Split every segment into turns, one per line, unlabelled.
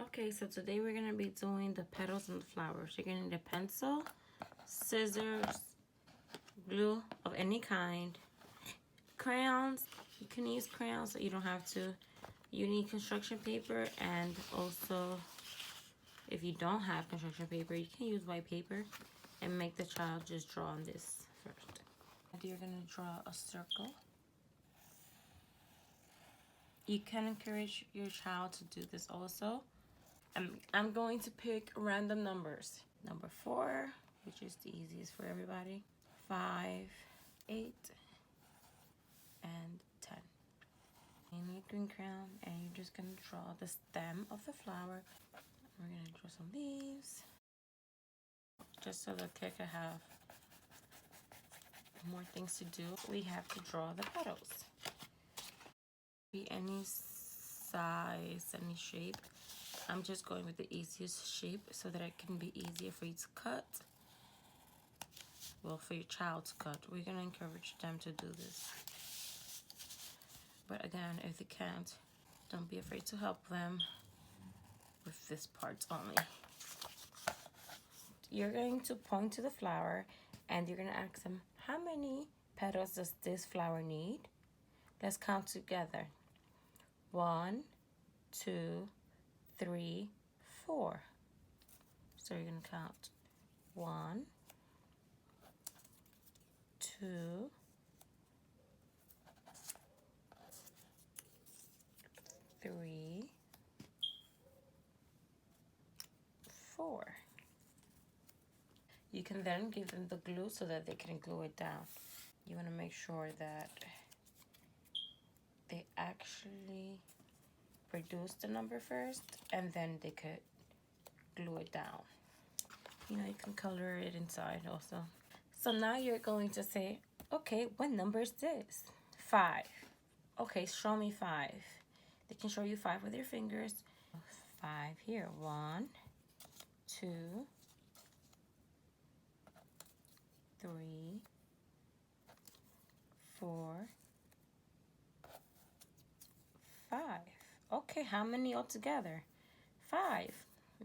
Okay, so today we're going to be doing the petals and the flowers. You're going to need a pencil, scissors, glue of any kind, crayons. You can use crayons, so you don't have to. You need construction paper, and also if you don't have construction paper, you can use white paper and make the child just draw on this first. And you're going to draw a circle. You can encourage your child to do this also. I'm going to pick random numbers. Number 4, which is the easiest for everybody. 5, 8, and 10. You need green crayon, and you're just gonna draw the stem of the flower. We're gonna draw some leaves, just so the kid can have more things to do. We have to draw the petals. Be any size, any shape. I'm just going with the easiest shape so that it can be easier for you to cut. Well, for your child to cut. We're going to encourage them to do this. But again, if they can't, don't be afraid to help them with this part only. You're going to point to the flower and you're going to ask them, how many petals does this flower need? Let's count together. 1, 2, 3, 4. So you're going to count 1, 2, 3, 4. You can then give them the glue so that they can glue it down. You want to make sure that they actually produce the number first, and then they could glue it down. You know, you can color it inside also. So now you're going to say, okay, what number is this? 5. Okay, show me 5. They can show you 5 with their fingers. 5 here. 1, 2, 3, 4, 5. Okay, how many altogether? 5.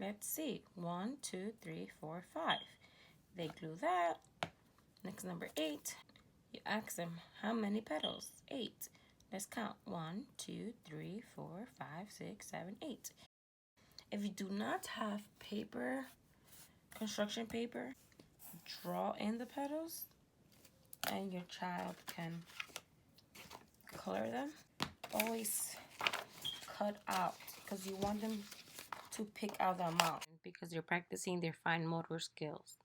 Let's see. 1, 2, 3, 4, 5. They glue that. Next, number 8. You ask them, how many petals? 8. Let's count. 1, 2, 3, 4, 5, 6, 7, 8. If you do not have paper, construction paper, draw in the petals and your child can color them. Always cut out because you want them to pick out the amount because you're practicing their fine motor skills.